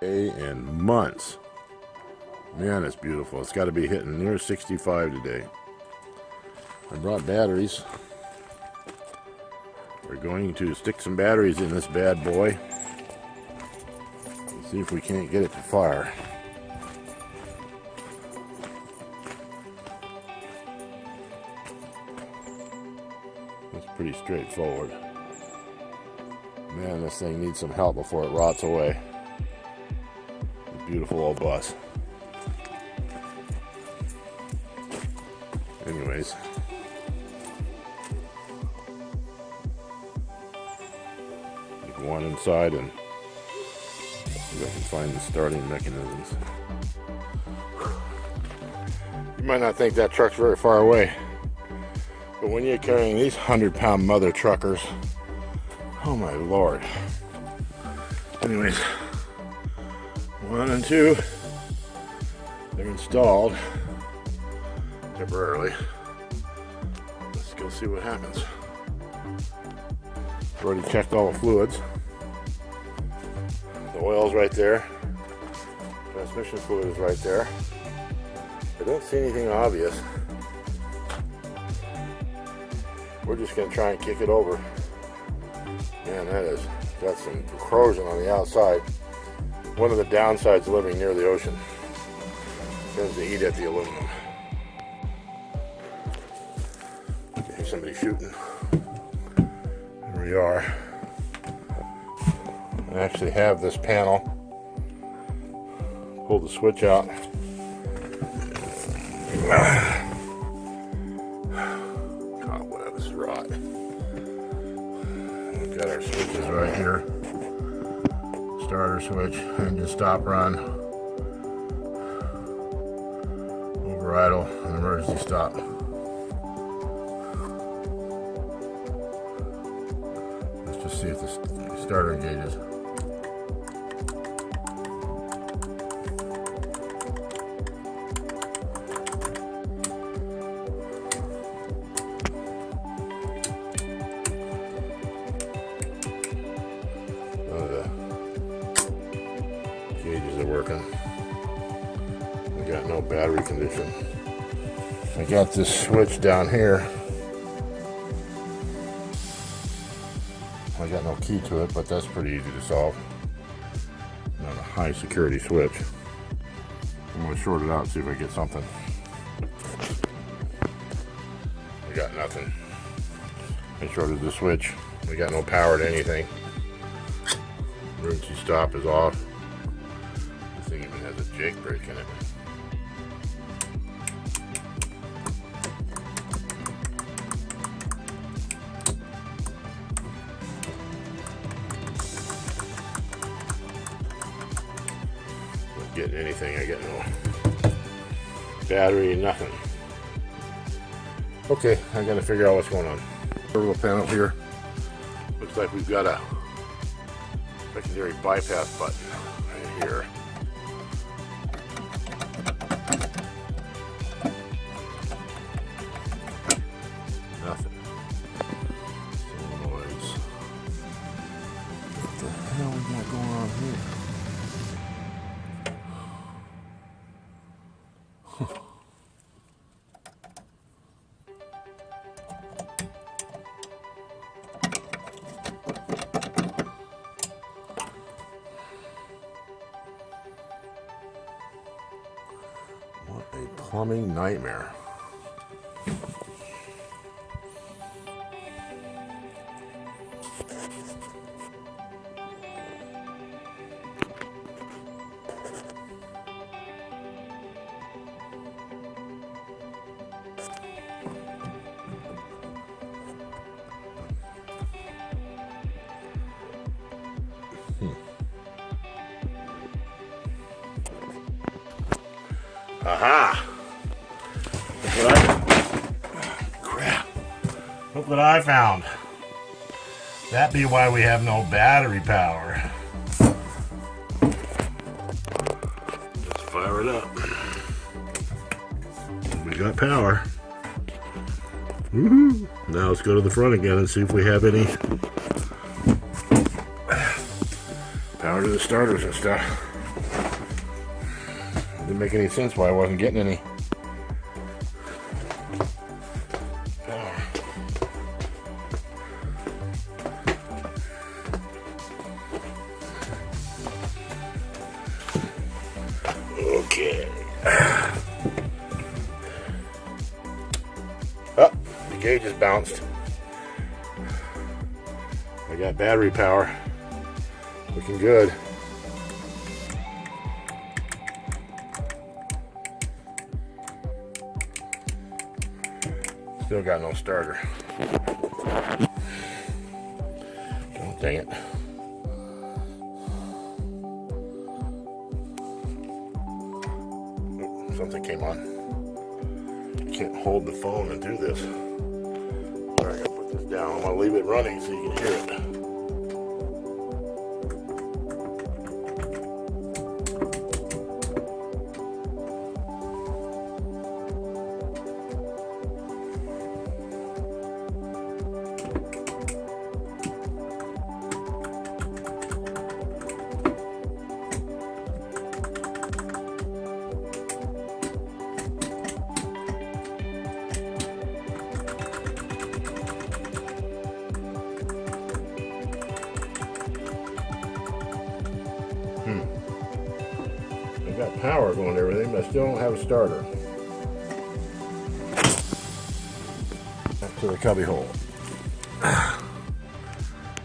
day and months. Man, it's beautiful. It's got to be hitting near 65 today. I brought batteries. We're going to stick some batteries in this bad boy and see if we can't get it to fire. It's pretty straightforward. Man, this thing needs some help before it rots away. A beautiful old bus. Anyways. Go on inside and see if I can find the starting mechanisms. You might not think that truck's very far away, but when you're carrying these 100-pound mother truckers, oh my lord. Anyways, 1 and 2, they're installed temporarily. Let's go see what happens. Already checked all the fluids. The oil's right there. Transmission fluid is right there. I don't see anything obvious. We're just going to try and kick it over. Man, that has got some corrosion on the outside. One of the downsides living near the ocean. Tends to eat at the aluminum. Okay, somebody's shooting. There we are. I actually have this panel. Pull the switch out. Cobwebs, this is rot. We've got our switches right here. Starter switch, engine stop run, over idle, and emergency stop. Let's just see if the starter engages. Gauges are working. We got no battery condition. I got this switch down here. I got no key to it, but that's pretty easy to solve. Not a high security switch. I'm going to short it out and see if I get something. We got nothing. I shorted the switch. We got no power to anything. Emergency stop is off. This thing even has a jake brake in it. Not getting anything. I get no battery, nothing. Okay, I gotta figure out what's going on. Turbo panel here. Looks like we've got a secondary bypass button right here. Nothing. Noise. What the hell we got going on here? What a plumbing nightmare. Aha! Look what I found. That be why we have no battery power. Let's fire it up. We got power. Woohoo! Now let's go to the front again and see if we have any power to the starters and stuff. Didn't make any sense why I wasn't getting any power. Okay. Oh, the gauge is bounced. I got battery power. Looking good. Still got no starter. Oh, dang it. Oh, something came on. I can't hold the phone and do this. All right, I gotta put this down. I'm gonna leave it running so you can hear it. I've got power going and everything, but I still don't have a starter. Back to the cubby hole.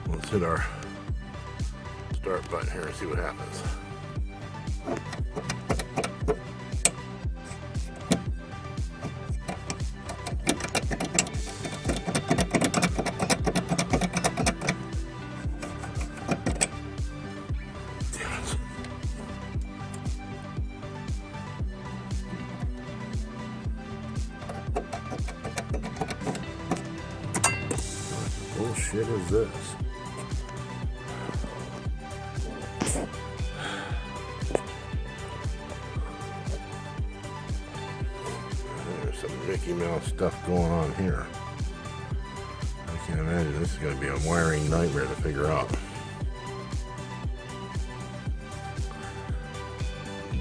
Let's hit our start button here and see what happens. What bullshit is this? There's some Mickey Mouse stuff going on here. I can't imagine this is going to be a wiring nightmare to figure out.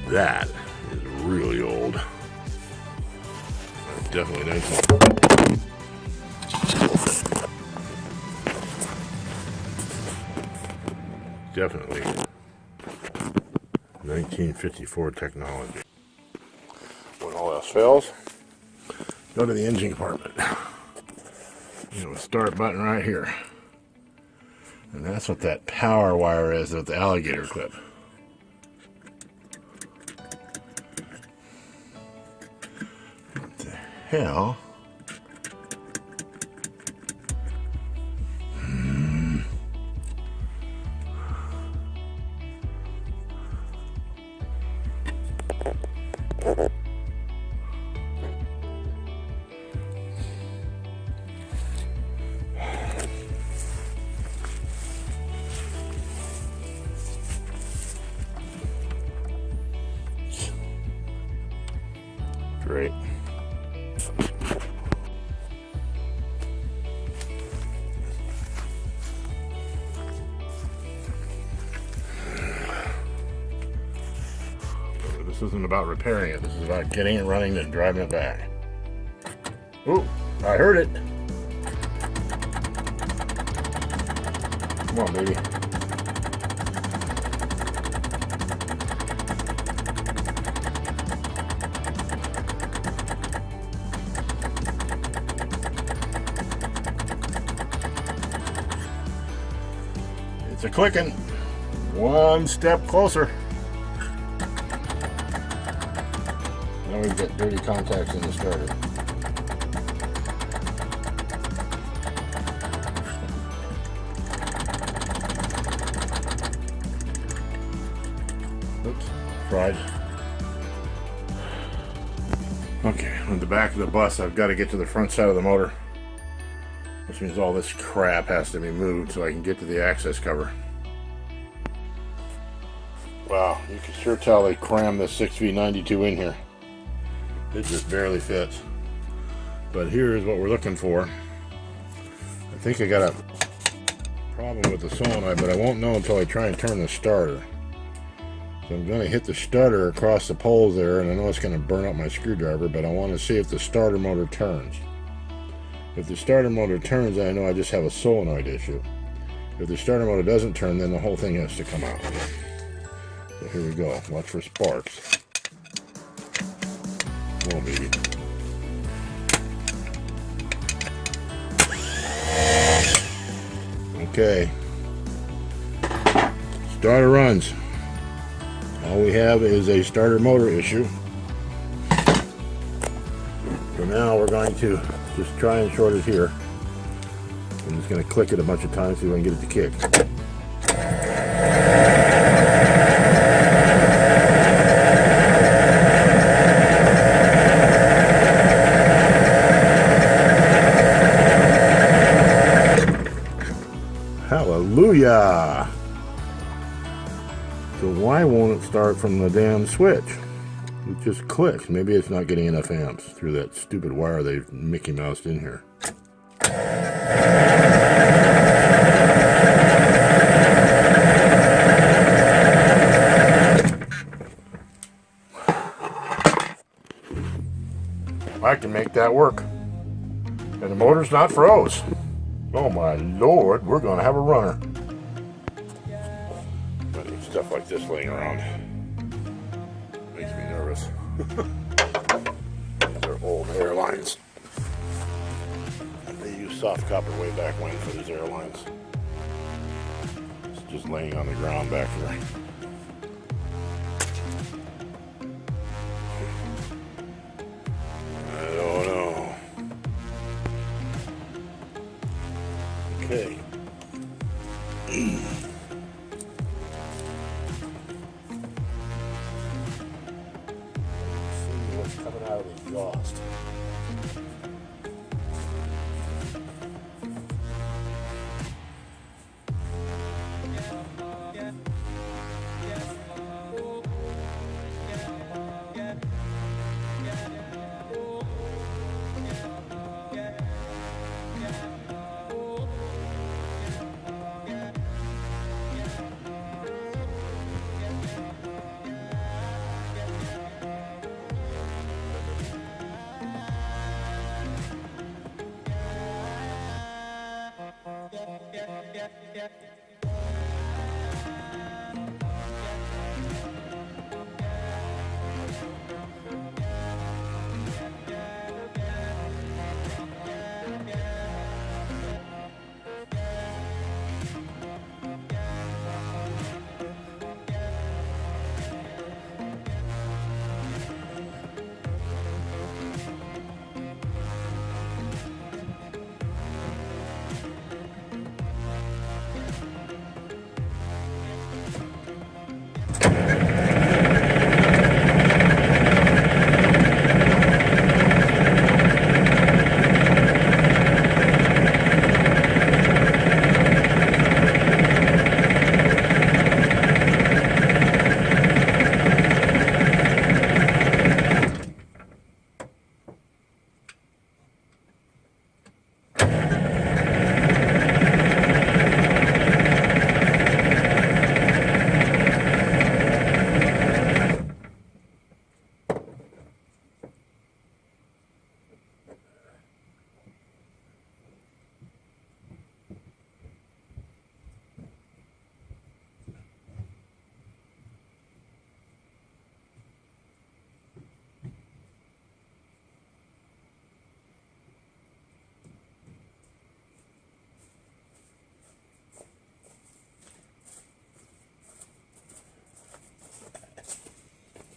That is really old. That's definitely nice. Definitely 1954 technology. When all else fails, go to the engine compartment. You know, start button right here. And that's what that power wire is with the alligator clip. What the hell? Great. This isn't about repairing it. This is about getting it running and driving it back. Ooh, I heard it. Come on, baby. It's a clicking. One step closer. Now we've got dirty contacts in the starter. Oops, fried. Okay, on the back of the bus, I've got to get to the front side of the motor, which means all this crap has to be moved so I can get to the access cover. Wow, you can sure tell they crammed this 6V92 in here. It just barely fits. But here's what we're looking for. I think I got a problem with the solenoid, but I won't know until I try and turn the starter. So I'm going to hit the starter across the poles there, and I know it's going to burn up my screwdriver, but I want to see if the starter motor turns. If the starter motor turns, I know I just have a solenoid issue. If the starter motor doesn't turn, then the whole thing has to come out. So here we go. Watch for sparks. Oh, baby. Okay. Starter runs. All we have is a starter motor issue. So now we're going to just try and short it here. I'm just going to click it a bunch of times so we can get it to kick. Hallelujah! So why won't it start from the damn switch? It just clicks. Maybe it's not getting enough amps through that stupid wire they've Mickey Moused in here. I can make that work. And the motor's not froze. Oh my lord, we're gonna have a runner. Funny stuff like this laying around makes me nervous. These are old airlines. They used soft copper way back when for these airlines. It's just laying on the ground back here. I don't know. Okay. See what's coming out of the exhaust.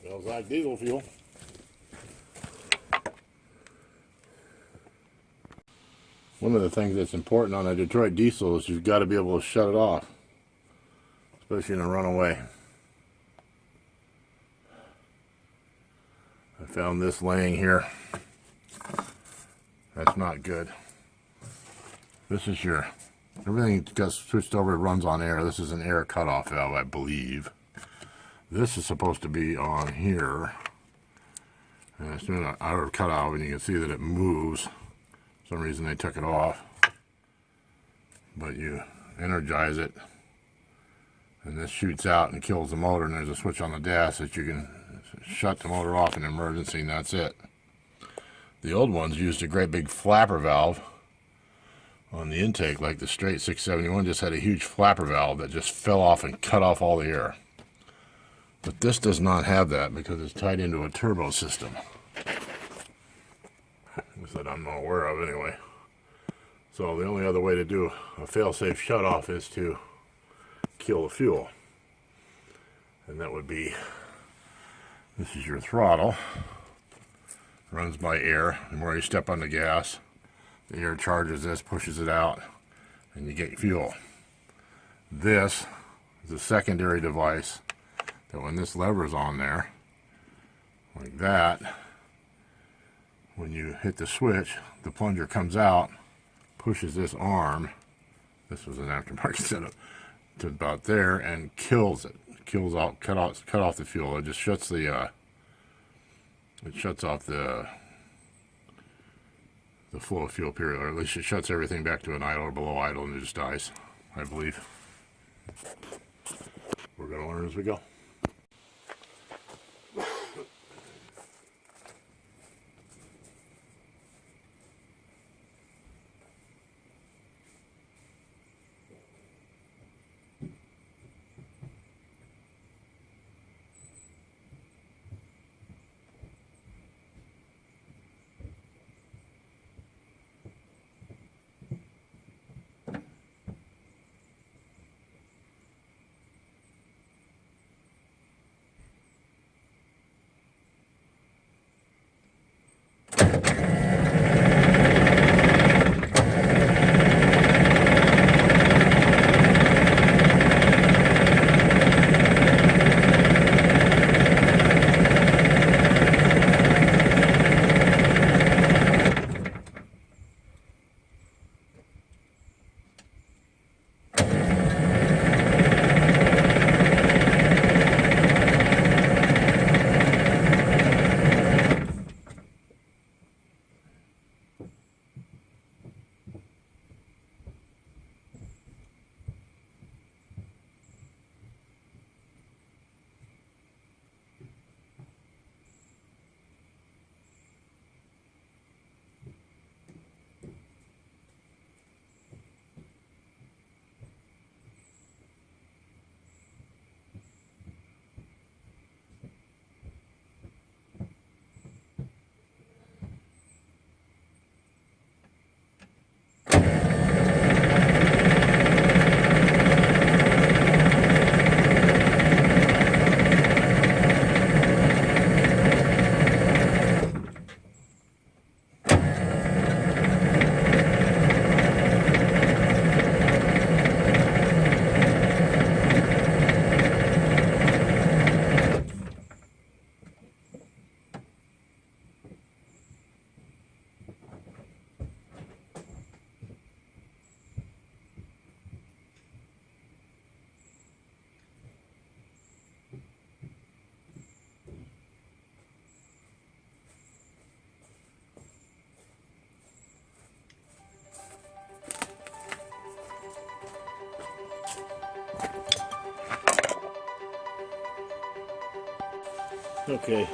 Smells like diesel fuel. One of the things that's important on a Detroit diesel is you've got to be able to shut it off, especially in a runaway. I found this laying here. That's not good. This is your, everything got switched over, it runs on air. This is an air cutoff valve, I believe. This is supposed to be on here. And it's doing an outer cutoff, and you can see that it moves. For some reason they took it off. But you energize it. And this shoots out and kills the motor, and there's a switch on the dash that you can shut the motor off in an emergency, and that's it. The old ones used a great big flapper valve on the intake, like the straight 671 just had a huge flapper valve that just fell off and cut off all the air. But this does not have that because it's tied into a turbo system. That I'm not aware of anyway. So the only other way to do a fail-safe shutoff is to kill the fuel. And that would be, this is your throttle. Runs by air. The more you step on the gas, the air charges this, pushes it out, and you get fuel. This is a secondary device that when this lever is on there, like that, when you hit the switch, the plunger comes out, pushes this arm, this was an aftermarket setup, to about there, and kills it. Kills out, cut off the fuel. It just shuts the, it shuts off the flow of fuel period, or at least it shuts everything back to an idle or below idle, and it just dies, I believe. We're going to learn as we go. Okay,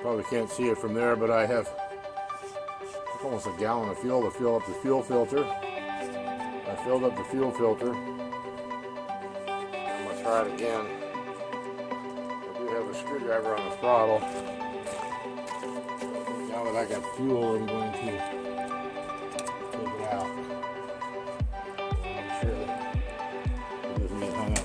probably can't see it from there, but I have almost a gallon of fuel to fill up the fuel filter. I filled up the fuel filter. I'm going to try it again. I do have a screwdriver on the throttle. Now that I got fuel, I'm going to take it out. Make sure that it doesn't get hung up.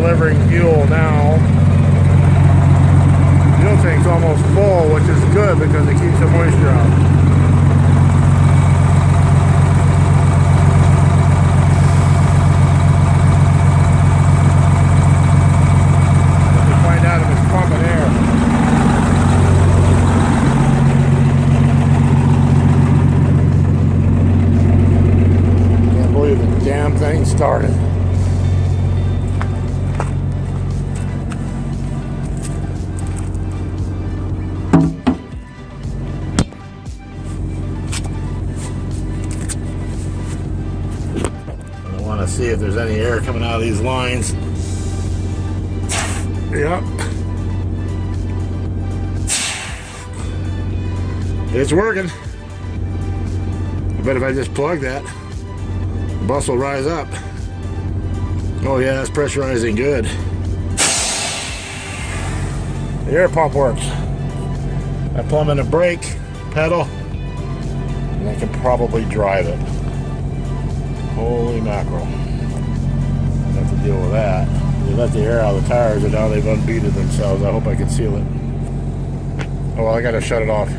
delivering fuel now. Fuel tank's almost full, which is good because it keeps the moisture out. Thing started. I want to see if there's any air coming out of these lines. Yep. It's working. I bet if I just plug that, bus will rise up. Oh yeah, that's pressurizing good. The air pump works. I plumb in a brake pedal and I can probably drive it. Holy mackerel. I have to deal with that. They let the air out of the tires and now they've unbeaded themselves. I hope I can seal it. Oh well, I gotta shut it off.